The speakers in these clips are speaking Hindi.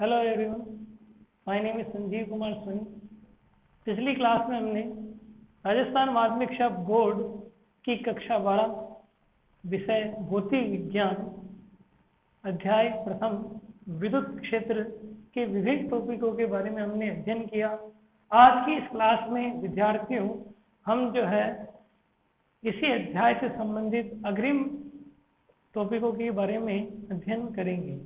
Hello everyone, my name is Sanjeev Kumar Soni. पिछली क्लास में हमने राजस्थान माध्यमिक शिक्षा बोर्ड की कक्षा 12 विषय भौतिक विज्ञान अध्याय प्रथम विद्युत क्षेत्र के विभिन्न टॉपिकों के बारे में हमने अध्ययन किया। आज की इस क्लास में विद्यार्थियों हम जो है इसी अध्याय से संबंधित अग्रिम टॉपिकों के बारे में अध्ययन करेंगे।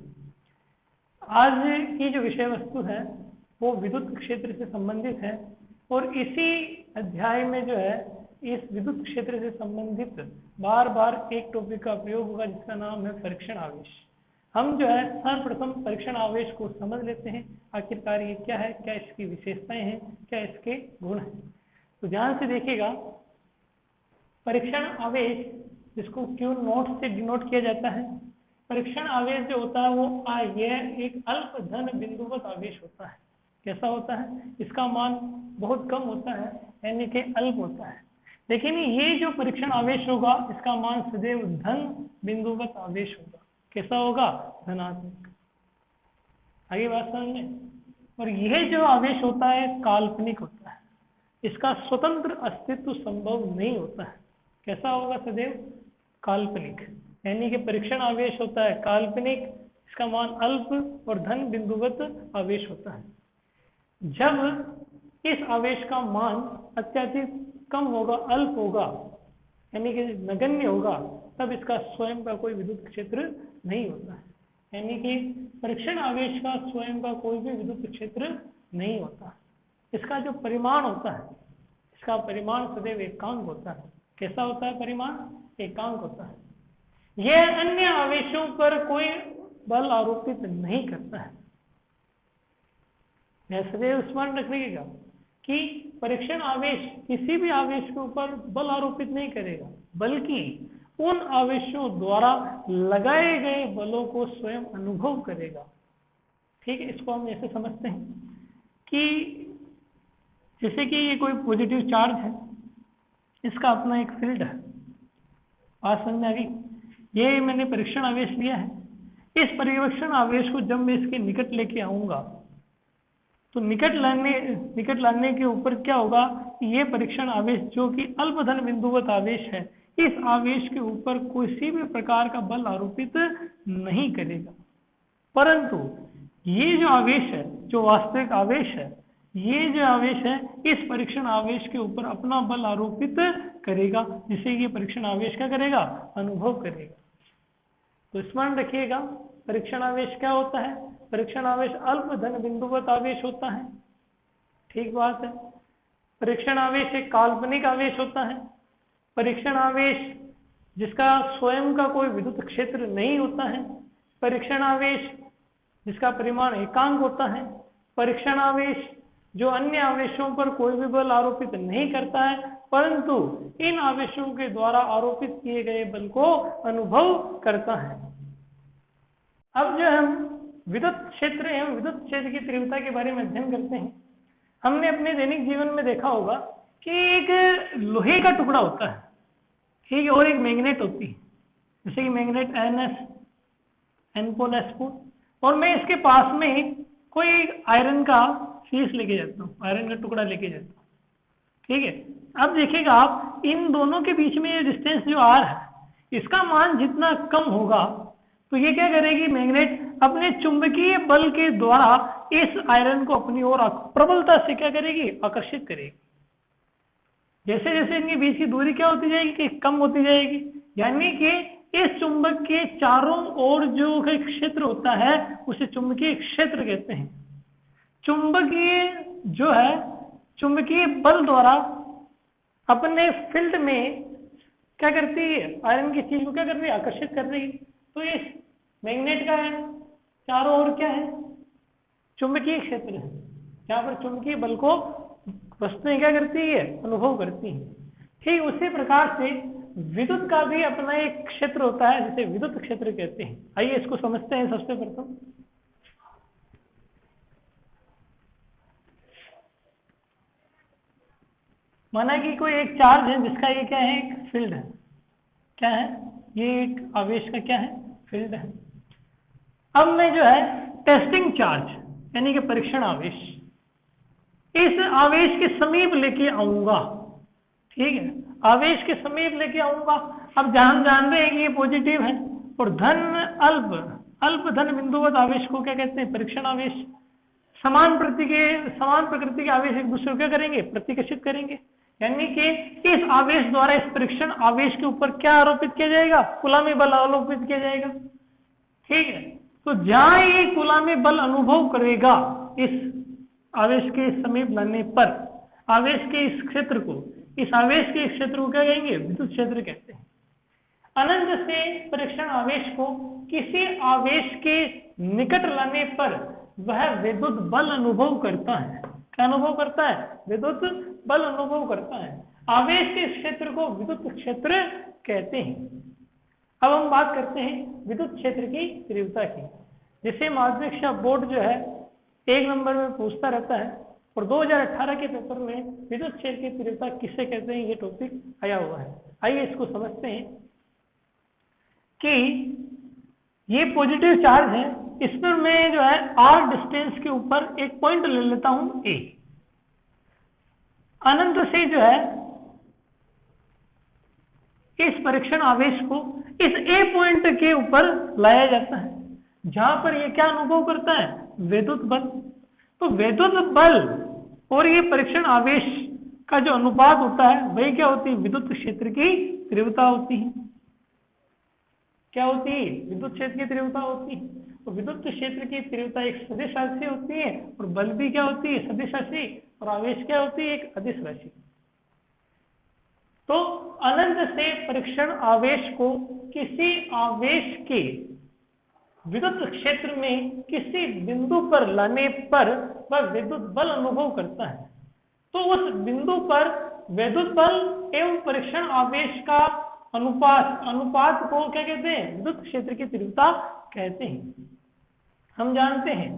आज की जो विषय वस्तु है वो विद्युत क्षेत्र से संबंधित है और इसी अध्याय में जो है इस विद्युत क्षेत्र से संबंधित बार बार एक टॉपिक का प्रयोग होगा जिसका नाम है परीक्षण आवेश। हम जो है सर्वप्रथम परीक्षण आवेश को समझ लेते हैं, आखिरकार ये क्या है, क्या इसकी विशेषताएं हैं, क्या इसके गुण हैं। तो ध्यान से देखिएगा, परीक्षण आवेश जिसको Q नोट से डिनोट किया जाता है, परीक्षण आवेश जो होता है वो यह एक अल्प धन बिंदुवत आवेश होता है। कैसा होता है? इसका मान बहुत कम होता है, यानी कि अल्प होता है। लेकिन ये जो परीक्षण आवेश होगा इसका मान सदैव धन बिंदुवत आवेश होगा। कैसा होगा? धनात्मक। आगे बात समझ में। और यह जो आवेश होता है काल्पनिक होता है, इसका स्वतंत्र अस्तित्व संभव नहीं होता है। कैसा होगा? सदैव काल्पनिक। यानी कि परीक्षण आवेश होता है काल्पनिक, इसका मान अल्प और धन बिंदुवत आवेश होता है। जब इस आवेश का मान अत्यधिक कम होगा, अल्प होगा, यानी कि नगण्य होगा, तब इसका स्वयं का कोई विद्युत क्षेत्र नहीं होता है। यानी कि परीक्षण आवेश का स्वयं का कोई भी विद्युत क्षेत्र नहीं होता। इसका जो परिमाण होता है, इसका परिमाण सदैव एकांक होता है। कैसा होता है? परिमाण एकांक होता है। यह अन्य आवेशों पर कोई बल आरोपित नहीं करता है। यह सदैव स्मरण रखिएगा कि परीक्षण आवेश किसी भी आवेश के ऊपर बल आरोपित नहीं करेगा, बल्कि उन आवेशों द्वारा लगाए गए बलों को स्वयं अनुभव करेगा। ठीक है, इसको हम ऐसे समझते हैं कि जैसे कि ये कोई पॉजिटिव चार्ज है, इसका अपना एक फील्ड है। बात समझ में आ गई? ये मैंने परीक्षण आवेश लिया है। इस परीक्षण आवेश को जब मैं इसके निकट लेके आऊंगा तो निकट लाने के ऊपर क्या होगा? ये परीक्षण आवेश जो कि अल्प धन बिंदुवत आवेश है, इस आवेश के ऊपर किसी भी प्रकार का बल आरोपित नहीं करेगा। परंतु ये जो आवेश है, जो वास्तविक आवेश है, ये जो आवेश है इस परीक्षण आवेश के ऊपर अपना बल आरोपित करेगा, जिसे ये परीक्षण आवेश क्या करेगा? अनुभव करेगा। तो स्मरण रखिएगा, परीक्षण आवेश क्या होता है? परीक्षण आवेश अल्प धन बिंदुवत आवेश होता है। ठीक बात है। परीक्षण आवेश एक काल्पनिक आवेश होता है। परीक्षण आवेश जिसका स्वयं का कोई विद्युत क्षेत्र नहीं होता है। परीक्षण आवेश जिसका परिमाण एकांक होता है। परीक्षण आवेश जो अन्य आवेशों पर कोई भी बल आरोपित नहीं करता है, परंतु इन आवेशों के द्वारा आरोपित किए गए बल को अनुभव करता है। अब जो हम विद्युत क्षेत्र एवं विद्युत क्षेत्र की तीव्रता के बारे में अध्ययन करते हैं, हमने अपने दैनिक जीवन में देखा होगा कि एक लोहे का टुकड़ा होता है, ठीक है, और एक मैग्नेट होती है, जैसे कि मैग्नेट N पोल S पोल, और मैं इसके पास में कोई आयरन का शीश लेके जाता हूँ, आयरन का टुकड़ा लेके जाता हूँ। ठीक है, अब देखिएगा आप, इन दोनों के बीच में ये डिस्टेंस जो R है, इसका मान जितना कम होगा तो ये क्या करेगी? मैग्नेट अपने चुंबकीय बल के द्वारा इस आयरन को अपनी ओर प्रबलता से क्या करेगी? आकर्षित करेगी। जैसे जैसे इनके बीच की दूरी क्या होती जाएगी? कि कम होती जाएगी। यानी कि इस चुंबक के चारों ओर जो क्षेत्र होता है उसे चुंबकीय क्षेत्र कहते हैं। चुंबकीय जो है, चुंबकीय बल द्वारा अपने फील्ड में क्या करती है? आयरन की चीज को क्या कर रही है? आकर्षित कर रही है। तो इस मैग्नेट का है चारों ओर क्या है? चुंबकीय क्षेत्र है, जहां पर चुंबकीय बल को वस्तुएं क्या करती है? अनुभव करती है। ठीक उसी प्रकार से विद्युत का भी अपना एक क्षेत्र होता है जिसे विद्युत क्षेत्र कहते हैं। आइए इसको समझते हैं। सबसे प्रथम माना कि कोई एक चार्ज है जिसका ये क्या है? एक फील्ड है। क्या है? ये एक आवेश का क्या है? फील्ड है। अब मैं जो है टेस्टिंग चार्ज, यानी कि परीक्षण आवेश, इस आवेश के समीप लेके आऊंगा, ठीक है, आवेश के समीप लेके आऊंगा। अब हम जान रहे हैं कि ये पॉजिटिव है और धन अल्प धन बिंदुवत आवेश को क्या कहते हैं, परीक्षण आवेश। समान प्रकृति के आवेश एक दूसरे को क्या करेंगे, प्रतिकर्षित करेंगे, यानी कि इस आवेश द्वारा इस परीक्षण आवेश के ऊपर क्या आरोपित किया जाएगा, कूलामी बल आरोपित किया जाएगा, ठीक है। तो जहां ये कूलामी बल अनुभव करेगा इस आवेश के समीप लाने पर, आवेश के इस क्षेत्र को, इस आवेश के क्षेत्र को क्या कहेंगे, विद्युत क्षेत्र कहते हैं। अनंत से परीक्षण आवेश को किसी आवेश के निकट लाने पर वह विद्युत बल अनुभव करता है। क्या अनुभव करता है, विद्युत बल अनुभव करता है। आवेश के क्षेत्र को विद्युत क्षेत्र कहते हैं। अब हम बात करते हैं विद्युत क्षेत्र की तीव्रता की, जिसे माध्यमिक शिक्षा बोर्ड जो है 1 नंबर में पूछता रहता है और 2018 के पेपर में विद्युत क्षेत्र की तीव्रता किसे कहते हैं, ये टॉपिक आया हुआ है। आइए इसको समझते हैं कि ये पॉजिटिव चार्ज है, इस पर मैं जो है r डिस्टेंस के ऊपर एक पॉइंट ले लेता हूं A। अनंत से जो है इस परीक्षण आवेश को इस A पॉइंट के ऊपर लाया जाता है, जहां पर ये क्या अनुभव करता है, विद्युत बल। तो विद्युत बल और ये परीक्षण आवेश का जो अनुपात होता है वही क्या होती है, विद्युत क्षेत्र की तीव्रता होती है। क्या होती है, विद्युत क्षेत्र की तीव्रता होती है। तो विद्युत क्षेत्र की तीव्रता एक सदिश राशि होती है और बल भी क्या होती है, सदिश राशि, और आवेश क्या होती है, एक अदिश राशि। तो अनंत से परीक्षण आवेश को किसी आवेश के विद्युत क्षेत्र में किसी बिंदु पर लाने पर वह विद्युत बल अनुभव करता है। तो उस बिंदु पर विद्युत बल एवं परीक्षण आवेश का अनुपात को क्या कहते हैं, विद्युत क्षेत्र की तीव्रता कहते हैं। हम जानते हैं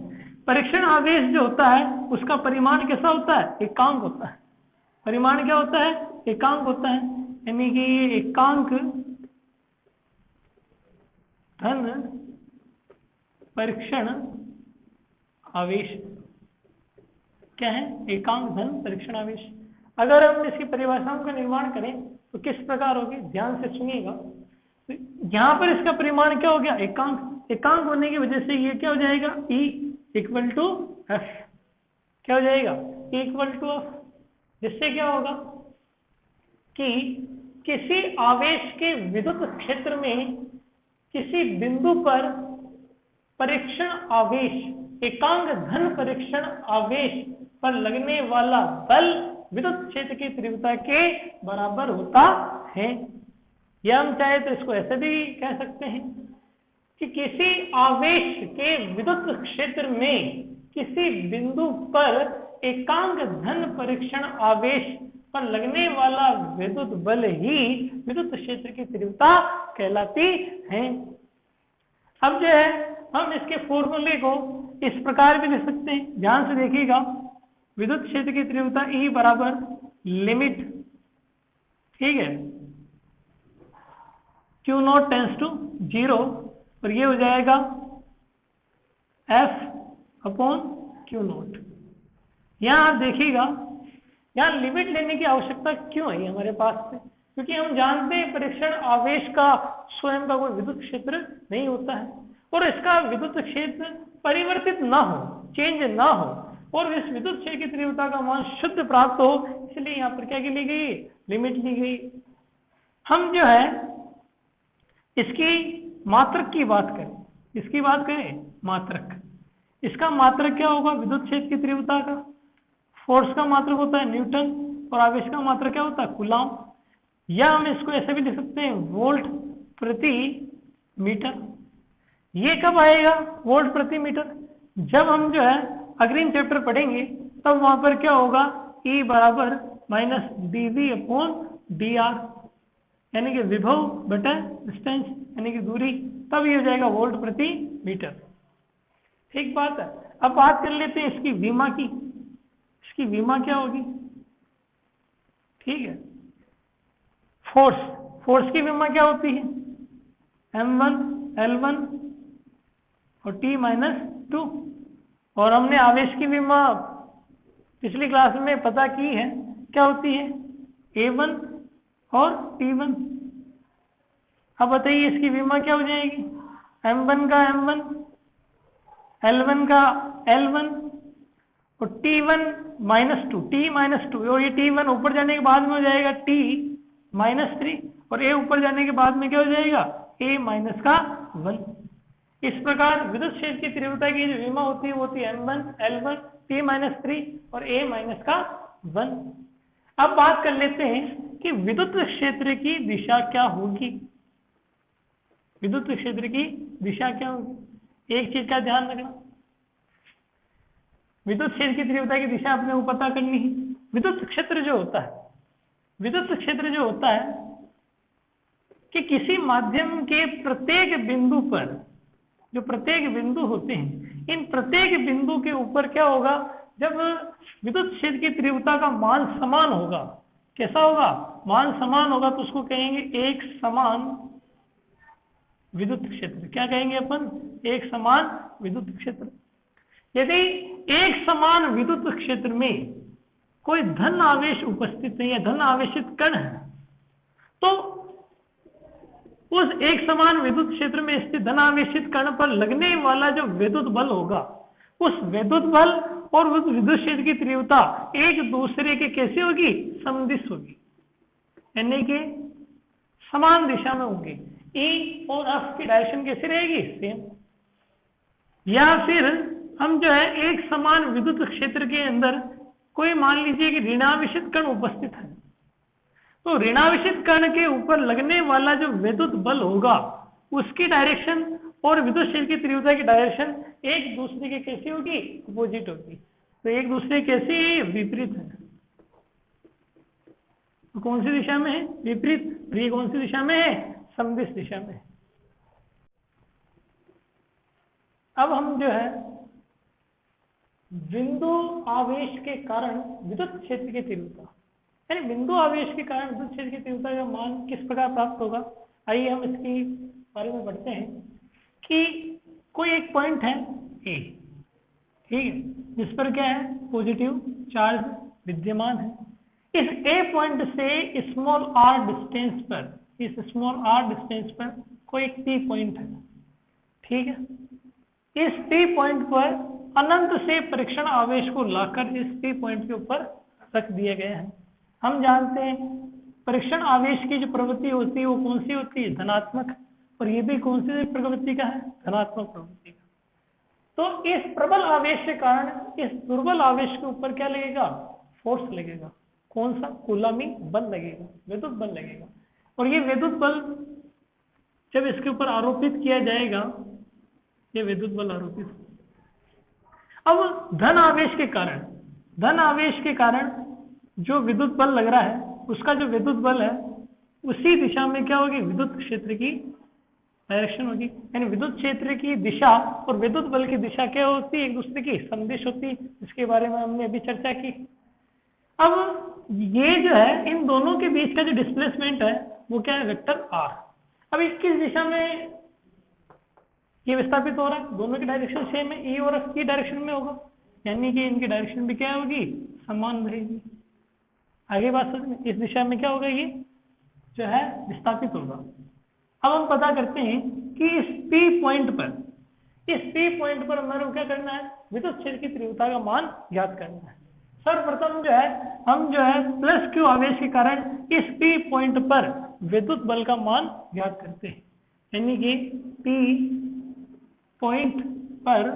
परीक्षण आवेश जो होता है उसका परिमाण कैसा होता है, एकांक होता है। परिमाण क्या होता है, एकांक होता है, यानी कि एकांक धन परीक्षण आवेश क्या है, एकांक धन परीक्षण आवेश। अगर हम इसकी परिभाषाओं का निर्माण करें तो किस प्रकार होगी, ध्यान से सुनिएगा। तो यहां पर इसका परिमाण क्या हो गया, एकांक। एकांक होने की वजह से ये क्या हो जाएगा, E इक्वल टू F। क्या हो जाएगा, E इक्वल टू F, जिससे क्या होगा कि किसी आवेश के विद्युत क्षेत्र में किसी बिंदु पर परीक्षण आवेश, एकांक धन परीक्षण आवेश पर लगने वाला बल विद्युत क्षेत्र की तीव्रता के बराबर होता है। या हम चाहे तो इसको ऐसे भी कह सकते हैं कि किसी आवेश के विद्युत क्षेत्र में किसी बिंदु पर एकांक धन परीक्षण आवेश पर लगने वाला विद्युत बल ही विद्युत क्षेत्र की तीव्रता कहलाती है। अब जो है हम इसके फॉर्मूले को इस प्रकार भी लिख सकते हैं, ध्यान से देखिएगा। विद्युत क्षेत्र की तीव्रता E बराबर लिमिट, ठीक है, Q नॉट टेंस टू 0, और ये हो जाएगा F अपॉन Q नॉट। यहां आप देखिएगा, यहाँ लिमिट लेने की आवश्यकता क्यों है हमारे पास से, क्योंकि हम जानते हैं परीक्षण आवेश का स्वयं का कोई विद्युत क्षेत्र नहीं होता है और इसका विद्युत क्षेत्र परिवर्तित ना हो, चेंज ना हो, और इस विद्युत क्षेत्र की तीव्रता का मान शुद्ध प्राप्त हो, इसलिए यहाँ पर क्या ली गई, लिमिट ली गई। हम जो है इसकी मात्रक की बात करें, इसकी बात करें मात्रक, इसका मात्रक क्या होगा, विद्युत क्षेत्र की तीव्रता का। फोर्स का मात्रक होता है न्यूटन और आवेश का मात्रक क्या होता है, कूलाम। या हम इसको ऐसे भी लिख सकते हैं वोल्ट प्रति मीटर। ये कब आएगा वोल्ट प्रति मीटर, जब हम जो है अग्रिम चैप्टर पढ़ेंगे तब वहां पर क्या होगा, E बराबर माइनस dV अपॉन dr, यानी कि विभव बटा डिस्टेंस यानी कि दूरी, तब ये हो जाएगा वोल्ट प्रति मीटर। ठीक बात है। अब बात कर लेते हैं इसकी विमा की। इसकी विमा क्या होगी, ठीक है, फोर्स की विमा क्या होती है, M1 L1 और T-2, और हमने आवेश की विमा पिछली क्लास में पता की है, क्या होती है, A1 और P1। अब बताइए इसकी विमा क्या हो जाएगी, M1 का M1, L1 का L1 और T1 -2, T-2, और ये T1 ऊपर जाने के बाद में हो जाएगा T-3, और A ऊपर जाने के बाद में क्या हो जाएगा, A-1। इस प्रकार विद्युत क्षेत्र की तीव्रता की जो विमा होती है वो होती है M1, L1, T-3 और A-1। अब बात कर लेते हैं कि विद्युत क्षेत्र की दिशा क्या होगी। विद्युत क्षेत्र की दिशा क्या होगी, एक चीज का ध्यान रखना, विद्युत क्षेत्र की तीव्रता की दिशा अपने को पता करनी है। विद्युत क्षेत्र जो होता है, विद्युत क्षेत्र जो होता है कि किसी माध्यम के प्रत्येक बिंदु पर, जो प्रत्येक बिंदु होते हैं, इन प्रत्येक बिंदु के ऊपर क्या होगा, जब विद्युत क्षेत्र की तीव्रता का मान समान होगा, कैसा होगा, मान समान होगा, तो उसको कहेंगे एक समान विद्युत क्षेत्र। क्या कहेंगे अपन, एक समान विद्युत क्षेत्र। यदि एक समान विद्युत क्षेत्र में कोई धन आवेश उपस्थित नहीं है, धन आवेशित कण है, तो उस एक समान विद्युत क्षेत्र में स्थित धन आवेशित कण पर लगने वाला जो विद्युत बल होगा, उस विद्युत बल और उस विद्युत क्षेत्र की तीव्रता एक दूसरे के कैसे होगी, समदिश होगी, यानी कि समान दिशा में होंगे। ई और एफ की डायरेक्शन कैसी रहेगी, सेम। या फिर हम जो है एक समान विद्युत क्षेत्र के अंदर कोई मान लीजिए कि ऋणावेशित कण उपस्थित है, तो ऋणावेशित कण के ऊपर लगने वाला जो विद्युत बल होगा उसकी डायरेक्शन और विद्युत क्षेत्र की तीव्रता की डायरेक्शन एक दूसरे के कैसी होगी, अपोजिट होगी। तो एक दूसरे कैसे, विपरीत है। तो कौन सी दिशा में है, विपरीत। ये कौन सी दिशा में है, समदिश दिशा में। अब हम जो है बिंदु आवेश के कारण विद्युत क्षेत्र की तीव्रता, यानी बिंदु आवेश के कारण विद्युत क्षेत्र की तीव्रता का मान किस प्रकार प्राप्त होगा, आइए हम इसके बारे में पढ़ते हैं। कि कोई एक पॉइंट है ए, ठीक है, जिस पर क्या है, पॉजिटिव चार्ज विद्यमान है। इस ए पॉइंट से स्मॉल आर डिस्टेंस पर, इस स्मॉल आर डिस्टेंस पर कोई एक पी पॉइंट है, ठीक है। इस पी पॉइंट पर अनंत से परीक्षण आवेश को लाकर इस पी पॉइंट के ऊपर रख दिया गया है। हम जानते हैं परीक्षण आवेश की जो प्रवृत्ति होती है वो कौन सी होती है, धनात्मक, और ये भी कौन सी प्रवृत्ति का है, धनात्मक प्रवृत्ति का। तो इस प्रबल आवेश के कारण इस दुर्बल आवेश के ऊपर क्या लगेगा, फोर्स लगेगा। कौन सा, कूलॉमिक बल लगेगा, विद्युत बल लगेगा। और ये विद्युत बल जब इसके ऊपर आरोपित किया जाएगा, ये विद्युत बल आरोपित, अब धन आवेश के कारण, धन आवेश के कारण जो विद्युत बल लग रहा है उसका जो विद्युत बल है उसी दिशा में क्या होगी, विद्युत क्षेत्र की डायरेक्शन होगी। यानी विद्युत क्षेत्र की दिशा और विद्युत बल की दिशा क्या होती है, एक दूसरे की समदिश होती है, जिसके बारे में हमने अभी चर्चा की। अब ये जो है इन दोनों के बीच का जो डिस्प्लेसमेंट है वो क्या है, वेक्टर आर। अब किस दिशा में ये विस्थापित हो रहा है, दोनों की डायरेक्शन सेम है, ई और एफ की डायरेक्शन में होगा, यानी कि इनकी डायरेक्शन भी क्या होगी, समान रहेगी। आगे बात समझ में, इस दिशा में क्या होगा, ये जो है विस्थापित होगा। अब हम पता करते हैं कि इस पी पॉइंट पर, इस पी पॉइंट पर हमारे को क्या करना है, विद्युत क्षेत्र की तीव्रता का मान ज्ञात करना है। सर्वप्रथम जो है हम जो है प्लस क्यू आवेश के कारण इस पी पॉइंट पर विद्युत बल का मान ज्ञात करते हैं, यानी कि पी पॉइंट पर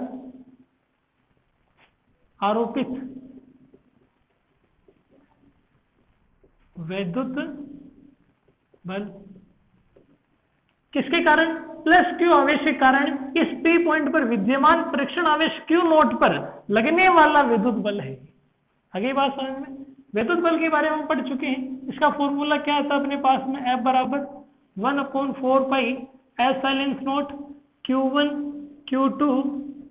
आरोपित विद्युत बल किसके कारण, प्लस क्यू आवेश के कारण इस पी पॉइंट पर विद्यमान परीक्षण आवेश क्यू नोट पर लगने वाला विद्युत बल है। आगे बात समझ में, विद्युत बल के बारे में हम पढ़ चुके हैं। इसका फॉर्मूला क्या था अपने पास में, F बराबर 1/4 pi epsilon naught Q1 Q2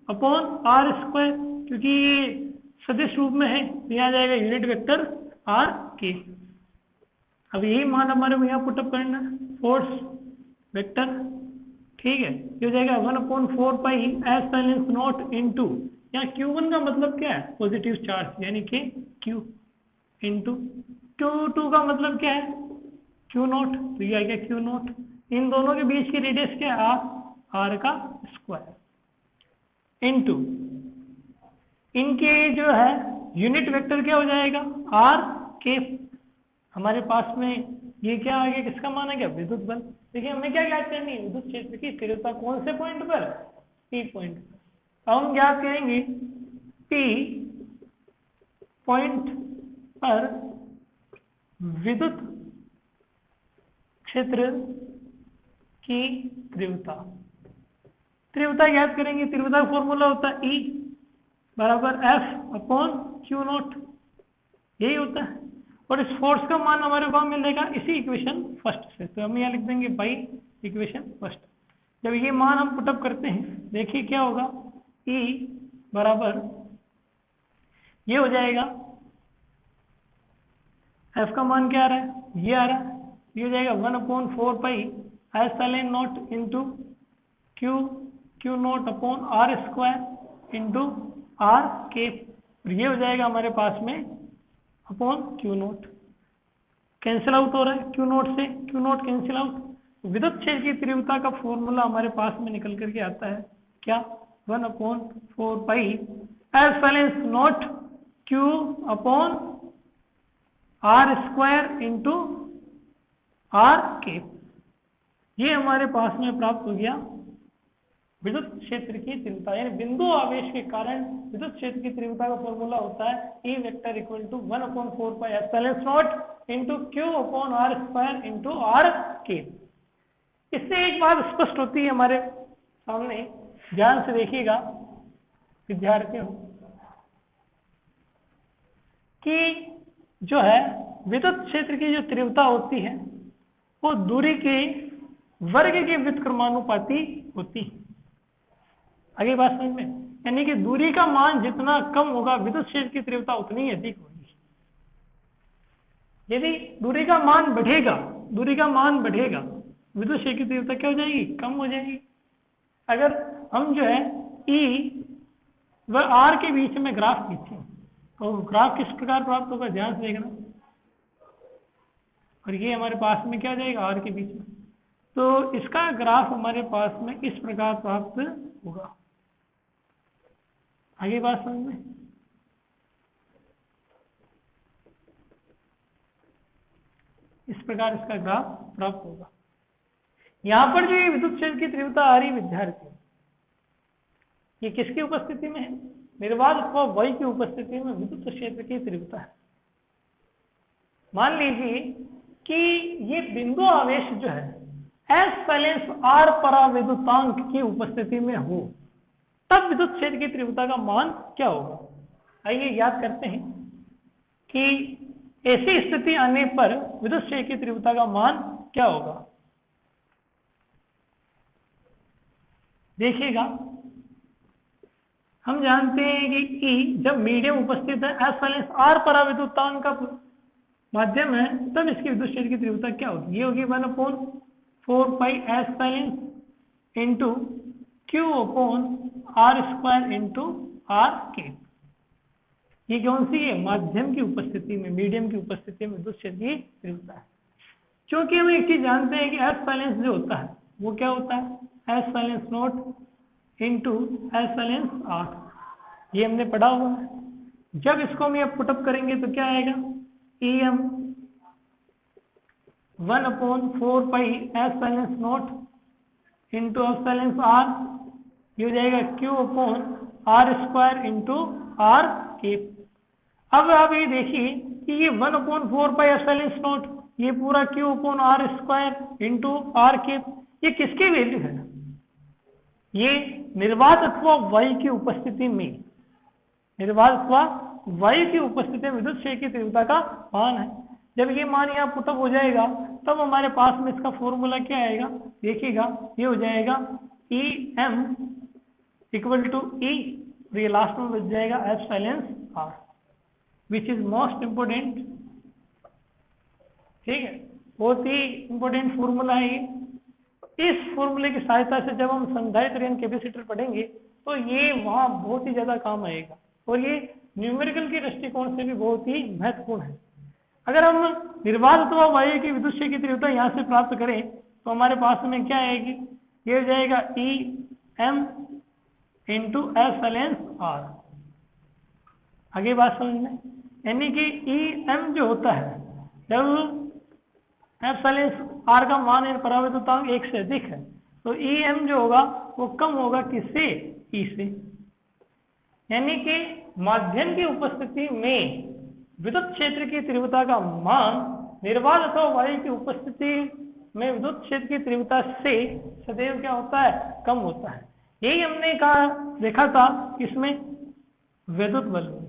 upon R square, क्योंकि ये सदिश रूप में है यहाँ जाएगा यूनिट वेक्टर R के। अब यही मान हमारे को यहाँ पुटअप करना, फोर्स वेक्टर, ठीक है, ये हो जाएगा 1/4 pi epsilon note into यहाँ Q1 का मतलब क्या है, पॉजिटिव चार्ज, यानी कि Q इंटू Q2 का मतलब क्या है, Q0, तो ये आ गया Q0। इन दोनों के बीच की रेडियस क्या है, R का स्क्वायर इंटू इनके जो है यूनिट वेक्टर क्या हो जाएगा, R के। हमारे पास में ये क्या आ गया, किसका मान आ गया, विद्युत बल। देखिए हमें क्या ज्ञात करनी है, विद्युत क्षेत्र की तीव्रता कौन से पॉइंट पर, P पॉइंट पर। अब हम ज्ञात करेंगे P पॉइंट पर विद्युत क्षेत्र की तीव्रता। तीव्रता ज्ञात करेंगे, तीव्रता का फॉर्मूला होता है E बराबर F अपॉन Q0, यही होता है। और इस फोर्स का मान हमारे पास मिलेगा इसी इक्वेशन फर्स्ट से, तो हम यहाँ लिख देंगे बाई इक्वेशन फर्स्ट। जब ये मान हम पुटअप करते हैं, देखिए क्या होगा, E बराबर ये हो जाएगा, F का मान क्या आ रहा है, ये आ रहा है, ये हो जाएगा 1/4 pi epsilon not into Q not upon R square into R के, ये हो जाएगा हमारे पास में अपॉन Q0, कैंसिल आउट हो रहा है Q0 से, Q0 कैंसिल आउट। विद्युत क्षेत्र की तीव्रता का फॉर्मूला हमारे पास में निकल करके आता है क्या, 1/4 pi epsilon not Q upon R square into R के। ये हमारे पास में प्राप्त हो गया विद्युत क्षेत्र की तीव्रता, यानी बिंदु आवेश के कारण विद्युत क्षेत्र की तीव्रता का फॉर्मूला होता है E vector equal to 1/4 pi epsilon not into Q upon R square into R के। इससे एक बात स्पष्ट होती है हमारे सामने, ध्यान से देखिएगा विद्यार्थियों, कि जो है विद्युत क्षेत्र की जो तीव्रता होती है वो दूरी के वर्ग के व्युत्क्रमानुपाती होती है। आगे बात समझ में, यानी कि दूरी का मान जितना कम होगा विद्युत क्षेत्र की तीव्रता उतनी ही अधिक होगी। यदि दूरी का मान बढ़ेगा, दूरी का मान बढ़ेगा, विद्युत क्षेत्र की तीव्रता क्या हो जाएगी, कम हो जाएगी। अगर हम जो है E व R के बीच में ग्राफ खींचे तो ग्राफ किस प्रकार प्राप्त होगा, ध्यान से देखना। और ये हमारे पास में क्या हो जाएगा, R के बीच में, तो इसका ग्राफ हमारे पास में इस प्रकार प्राप्त होगा। आगे बात समझ में, इस प्रकार इसका ग्राफ प्राप्त होगा। यहां पर जो ये विद्युत क्षेत्र की तीव्रता आ रही विद्यार्थी, ये किसकी उपस्थिति में है, निर्वात अथवा वायु की उपस्थिति में विद्युत क्षेत्र की तीव्रता है। मान लीजिए कि ये बिंदु आवेश जो है एप्सिलॉन R पराविद्युतांक की उपस्थिति में हो, तब विद्युत क्षेत्र की तीव्रता का मान क्या होगा। आइए याद करते हैं कि ऐसी स्थिति आने पर विद्युत क्षेत्र की तीव्रता का मान क्या होगा। देखिएगा, हम जानते हैं कि E जब मीडियम उपस्थित है, एप्सिलॉन R पराविद्युतांक का माध्यम है, तब इसकी विद्युत क्षेत्र की तीव्रता क्या होगी, ये होगी 1/4 pi epsilon into Q upon R square into R के। ये कौन सी है, माध्यम की उपस्थिति में, मीडियम की उपस्थिति में विद्युत क्षेत्र की तीव्रता है। क्योंकि हम एक चीज जानते हैं कि एप्सिलॉन जो होता है वो क्या होता है, epsilon not into epsilon R, ये हमने पढ़ा हुआ है। जब इसको हम यहाँ पुटअप करेंगे तो क्या आएगा, EM 1/4 pi epsilon not into epsilon R, ये हो जाएगा Q upon R square into R के। अब आप ये देखिए कि ये 1/4 पाई एप्सिलॉन नॉट, ये पूरा Q upon R square into R के, ये किसकी वैल्यू है, ये निर्वात अथवा वायु की उपस्थिति में, निर्वात अथवा वायु की उपस्थिति में विद्युत क्षेत्र की तीव्रता का मान है। जब ये मान यहाँ पुटअप हो जाएगा तब हमारे पास में इसका फॉर्मूला क्या आएगा, देखिएगा, ये हो जाएगा EM इक्वल टू E, ये लास्ट में बच जाएगा epsilon R, which is most important. ठीक है, बहुत ही इंपोर्टेंट फॉर्मूला है ये। इस फॉर्मूले की सहायता से जब हम संधारित्र कैपेसिटर पढ़ेंगे तो ये वहाँ बहुत ही ज़्यादा काम आएगा और ये न्यूमेरिकल के दृष्टिकोण से भी बहुत ही महत्वपूर्ण है। अगर हम निर्वात अथवा वायु की विद्युत क्षेत्र की तीव्रता यहाँ से प्राप्त करें तो हमारे पास में क्या आएगी, ये हो जाएगा ई एम इंटू एफ सैलेंस आर। आगे बात समझ में, यानी कि ई एम जो होता है जब एफ सैलेंस आर का मान इन परावर्तितांक 1 से अधिक है तो ई एम जो होगा वो कम होगा किससे, ई से। यानी कि माध्यम की उपस्थिति में विद्युत क्षेत्र की तीव्रता का मान निर्वात अथवा वायु की उपस्थिति में विद्युत क्षेत्र की तीव्रता से सदैव क्या होता है, कम होता है। यही हमने कहा देखा था इसमें विद्युत बल में।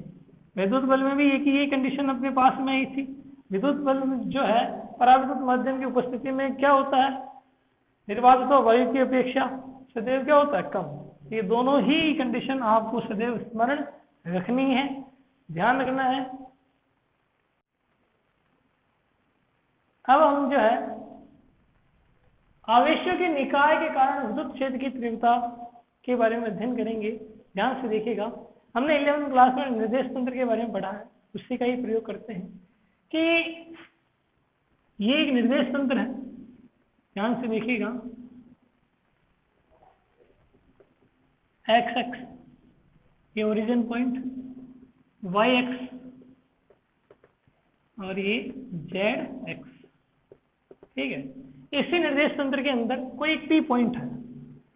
विद्युत बल में भी एक ये कंडीशन अपने पास में आई थी। विद्युत बल जो है पराविद्युत माध्यम की उपस्थिति में क्या होता है, निर्वात अथवा वायु की अपेक्षा सदैव क्या होता है, कम। ये दोनों ही कंडीशन आपको सदैव स्मरण रखनी है, ध्यान रखना है। अब हम जो है आवेशों के निकाय के कारण विद्युत क्षेत्र की तीव्रता के बारे में अध्ययन करेंगे। ध्यान से देखिएगा, हमने 11वीं क्लास में निर्देश तंत्र के बारे में पढ़ा है, उसी का ही प्रयोग करते हैं कि ये एक निर्देश तंत्र है। ध्यान से देखिएगा, एक्स एक्स ये ओरिजिन पॉइंट, वाई एक्स और ये जेड एक्स, ठीक है। इसी निर्देश तंत्र के अंदर कोई एक पी पॉइंट है।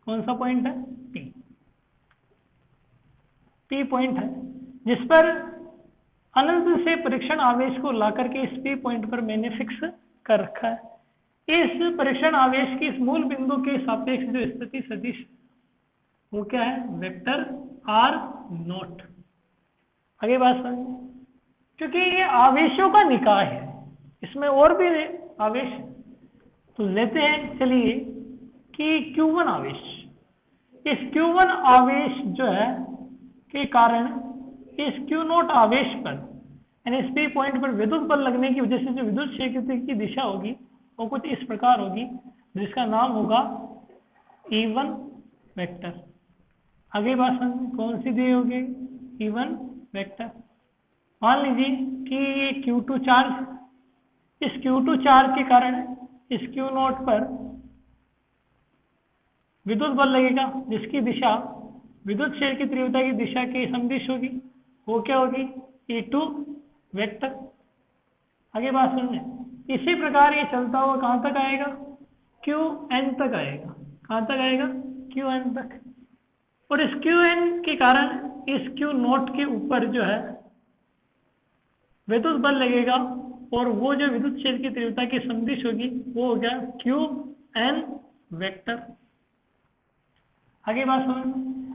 कौन सा पॉइंट है, पी पॉइंट है, जिस पर अनंत से परीक्षण आवेश को लाकर के इस पी पॉइंट पर मैंने फिक्स कर रखा है। इस परीक्षण आवेश की इस मूल बिंदु के सापेक्ष जो स्थिति सदिश वो क्या है, वेक्टर आर नॉट। आगे बात समझिए, क्योंकि ये आवेशों का निकाय है, इसमें और भी आवेश है। तो लेते हैं चलिए कि Q1 आवेश, इस Q1 आवेश जो है के कारण इस Q0 आवेश पर यानी इस P पॉइंट पर विद्युत बल लगने की वजह से जो विद्युत क्षेत्र की दिशा होगी वो कुछ इस प्रकार होगी, जिसका नाम होगा E1 वेक्टर। आगे बात समझिए, कौन सी दी होगी, E1 वेक्टर। मान लीजिए कि ये Q2 चार्ज, इस Q2 चार्ज के कारण इस Q0 पर विद्युत बल लगेगा, जिसकी दिशा विद्युत क्षेत्र की तीव्रता की दिशा के सदिश होगी। वो क्या होगी, E2 वेक्टर। आगे बात सुनिए, इसी प्रकार ये चलता हुआ कहां तक आएगा, Qn तक आएगा। कहां तक आएगा, Qn तक। और इस Qn के कारण इस Q0 के ऊपर जो है विद्युत बल लगेगा और वो जो विद्युत क्षेत्र की तीव्रता की सदिश होगी वो हो गया Qn वेक्टर। आगे बात समझ।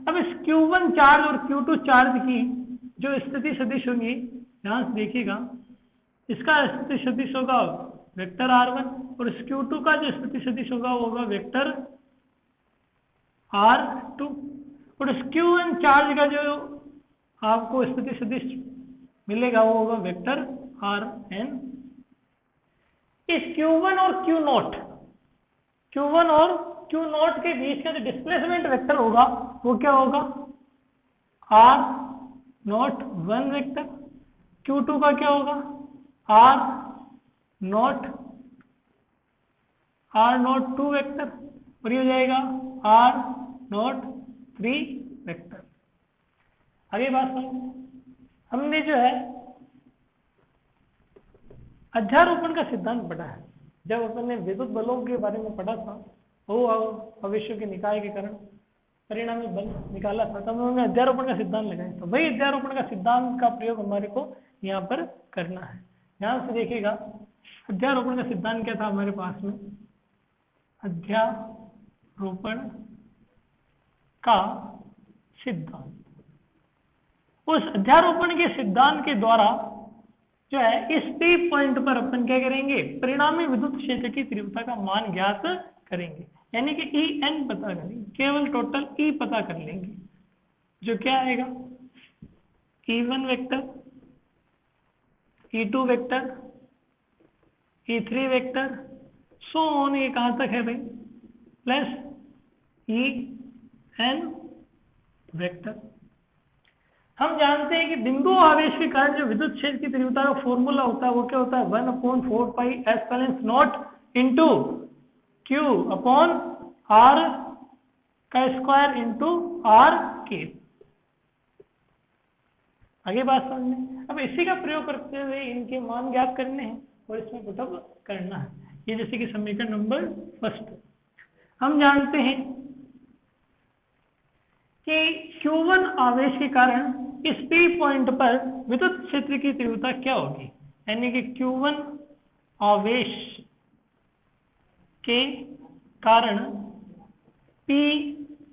अब इस Q1 चार्ज और Q2 चार्ज की जो स्थिति सदिश होंगी, ध्यान से देखिएगा, इसका स्थिति सदिश होगा वेक्टर R1 और इस Q2 का जो स्थिति सदिश होगा वो होगा वेक्टर R2 और इस Qn चार्ज का जो आपको स्थिति सदिश मिलेगा वो होगा वेक्टर Rn। इस Q1 और Q0 के बीच का जो डिस्प्लेसमेंट वेक्टर होगा वो क्या होगा, R01 वेक्टर। Q2 का क्या होगा, R02 वेक्टर और ये हो जाएगा R03 वेक्टर। आगे बात समझ। हमने जो है अध्यारोपण का सिद्धांत पढ़ा है। जब अपन ने विद्युत बलों के बारे में पढ़ा था, वो आवेशों के निकाय के कारण परिणामी बल निकाला था, तब हमने अध्यारोपण का सिद्धांत लगाया था। वही अध्यारोपण का सिद्धांत का प्रयोग हमारे को यहाँ पर करना है। ध्यान से देखिएगा, अध्यारोपण का सिद्धांत क्या था हमारे पास में, अध्यारोपण का सिद्धांत। उस अध्यारोपण के सिद्धांत के द्वारा जो है इस P पॉइंट पर अपन क्या करेंगे, परिणामी विद्युत क्षेत्र की तीव्रता का मान ज्ञात करेंगे, यानी कि En पता करेंगे, केवल टोटल E पता कर लेंगे, जो क्या आएगा, E1 vector, E2 vector, E3 vector, so on. ये कहां तक है भाई, प्लस En वेक्टर। हम जानते हैं कि बिंदु आवेश के कारण जो विद्युत क्षेत्र की तीव्रता का फॉर्मूला होता है वो क्या होता है, 1/4 pi epsilon not into Q upon R का स्क्वायर इंटू R के। आगे बात समझ में। अब इसी का प्रयोग करते हुए इनके मान ज्ञात करने हैं और इसमें पुटअप करना है। ये जैसे कि समीकरण नंबर फर्स्ट हम जानते हैं कि Q1 आवेश के कारण इस P पॉइंट पर विद्युत क्षेत्र की तीव्रता क्या होगी, यानी कि Q1 आवेश के कारण P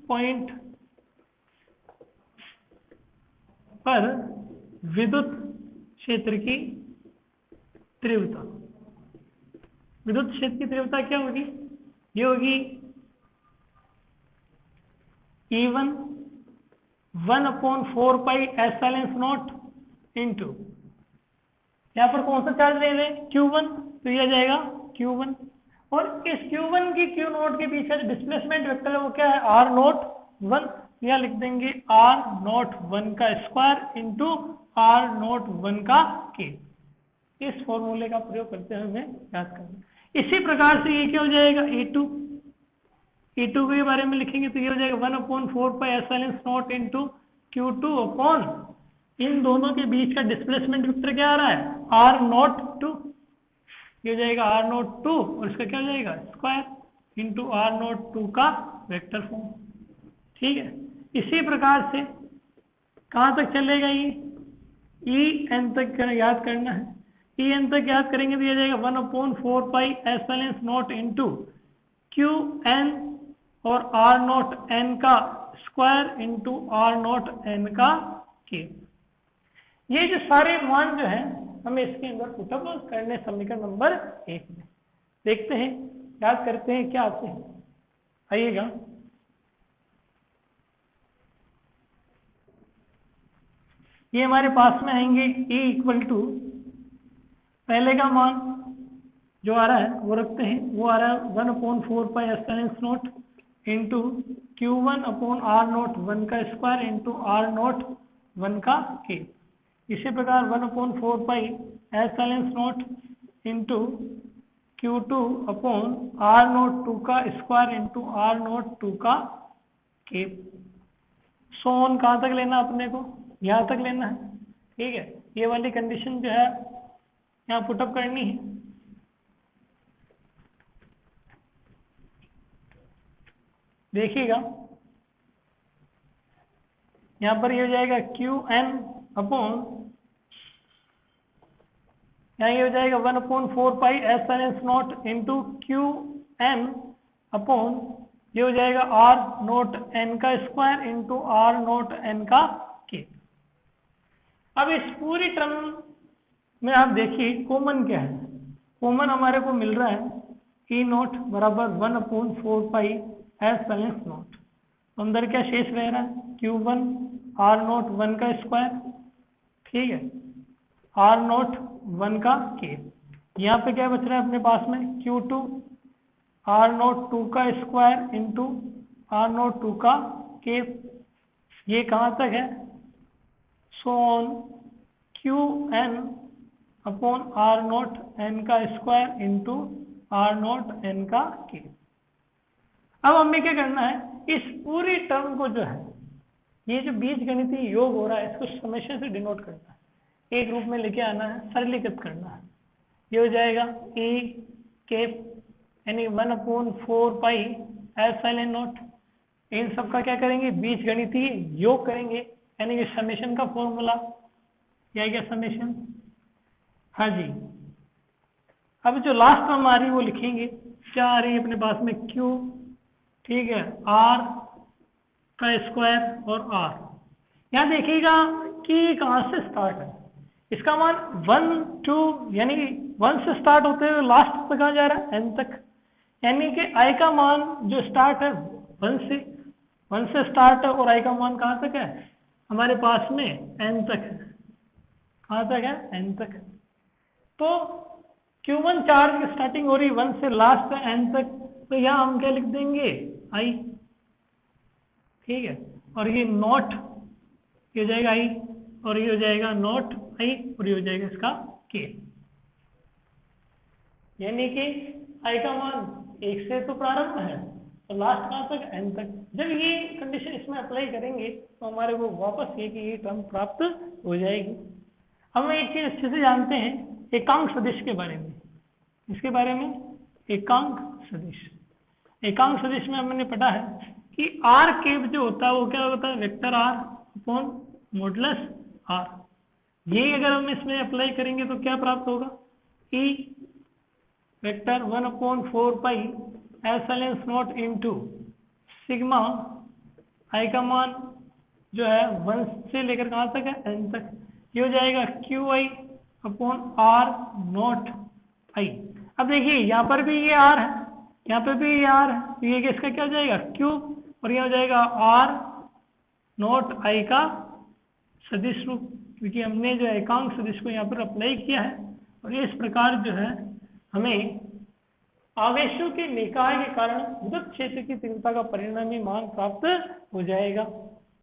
पॉइंट पर विद्युत क्षेत्र की तीव्रता, विद्युत क्षेत्र की तीव्रता क्या होगी, ये होगी E1 1/4 pi epsilon not into, यहाँ पर कौन सा चार्ज ले रहे हैं, Q1, तो यह जाएगा Q1, और इस Q1 की Q नोट के पीछे जो डिस्प्लेसमेंट वेक्टर है वो क्या है, R नोट 1, यह लिख देंगे R नोट 1 का स्क्वायर इंटू R नोट 1 का के। इस फॉर्मूले का प्रयोग करते हुए हमें याद करना। इसी प्रकार से ये क्या हो जाएगा, E2 के बारे में लिखेंगे तो ये हो जाएगा 1/4 pi epsilon not into Q2 upon इन दोनों के बीच का डिस्प्लेसमेंट वेक्टर क्या आ रहा है, R नोट 2, ये हो जाएगा R नोट 2 और इसका क्या हो जाएगा स्क्वायर इंटू R नोट 2 का वेक्टर फॉर्म। ठीक है, इसी प्रकार से कहाँ तक चलेगा ये, En तक याद करना है। En तक याद करेंगे तो ये जाएगा 1/4 pi epsilon not into Qn और R नॉट n का square into R not n का के। ये जो सारे मान जो है हमें इसके अंदर पुटअप करने समीकरण नंबर 1 में। देखते हैं, याद करते हैं क्या आते हैं, आइएगा। ये हमारे पास में आएंगे E इक्वल टू, पहले का मान जो आ रहा है वो रखते हैं, वो आ रहा है 1/4 pi epsilon not into Q1 upon R not 1 का स्क्वायर इंटू R नॉट 1 का के। इसी प्रकार 1/4 pi epsilon not into Q2 upon R not 2 का स्क्वायर इंटू R नॉट 2 का के। सो ऑन कहाँ तक लेना अपने को, यहाँ तक लेना है। ठीक है, ये वाली कंडीशन जो है यहाँ पुटअप करनी है। देखिएगा यहाँ पर ये हो जाएगा Qn अपॉन, यहाँ ये हो जाएगा 1/4 pi epsilon not into Qn upon ये हो जाएगा R नोट n का square into R note n का के। अब इस पूरी टर्म में आप देखिए कॉमन क्या है, कॉमन हमारे को मिल रहा है E नोट बराबर 1/4 पाई एप्सिलॉन नॉट, अंदर क्या शेष रह रहा है, Q1 R नोट 1 का स्क्वायर, ठीक है, R नोट 1 का के। यहाँ पे क्या बच रहा है अपने पास में, Q2 R नोट 2 का स्क्वायर इंटू R नोट 2 का के। ये कहाँ तक है, so on Qn upon R note n का square into R note n का के। अब हमें क्या करना है, इस पूरी टर्म को जो है, ये जो बीजगणितीय योग हो रहा है इसको समेशन से डिनोट करना है, एक रूप में लेके आना है, सरलीकृत करना है। ये हो जाएगा E के यानी 1/4 पाई एप्सिलॉन नॉट, इन सब का क्या करेंगे, बीजगणितीय योग करेंगे, यानी कि समेशन का फॉर्मूला, क्या क्या समेशन, हाँ जी। अब जो लास्ट टर्म आ रही है वो लिखेंगे, क्या आ रही है अपने पास में, Q, ठीक है, R का स्क्वायर और R। यहाँ देखिएगा कि कहाँ से स्टार्ट है, इसका मान 1 2 यानी 1 से स्टार्ट होते हुए लास्ट तक कहाँ जा रहा है, n तक, यानी कि I का मान जो स्टार्ट है 1 से स्टार्ट है, और I का मान कहाँ तक है हमारे पास में, n तक है, कहाँ तक है, n तक। तो Q1 चार्ज की स्टार्टिंग हो रही 1 से लास्ट है n तक, तो यहाँ हम क्या लिख देंगे I, ठीक है। और ये नॉट, ये हो जाएगा आई, और ये हो जाएगा नॉट आई, और ये हो जाएगा इसका के। यानी कि आई का मान 1 से तो प्रारंभ है तो लास्ट कहाँ तक, एन तक। जब ये कंडीशन इसमें अप्लाई करेंगे तो हमारे को वापस ये टर्म प्राप्त हो जाएगी। अब हम एक चीज अच्छे से जानते हैं एकांक सदिश के बारे में। इसके बारे में एकांक सदिश, एकांक सदिश में हमने पढ़ा है कि आर केप जो होता है वो क्या होता है, vector R upon modulus R. ये अगर हम इसमें अप्लाई करेंगे तो क्या प्राप्त होगा, E vector 1/4 pi epsilon naught into sigma i का मान जो है 1 से लेकर कहाँ तक है, एन तक। ये हो जाएगा Q I upon R naught I. अब देखिए यहाँ पर भी ये आर है, यहाँ पे भी ये आर है, तो ये इसका क्या हो जाएगा क्यूब, और ये हो जाएगा आर नॉट आई का सदिश रूप, क्योंकि हमने जो एकांक सदिश को यहाँ पर अप्लाई किया है। और इस प्रकार जो है हमें आवेशों के निकाय के कारण विद्युत क्षेत्र की तीव्रता का परिणामी मान प्राप्त हो जाएगा।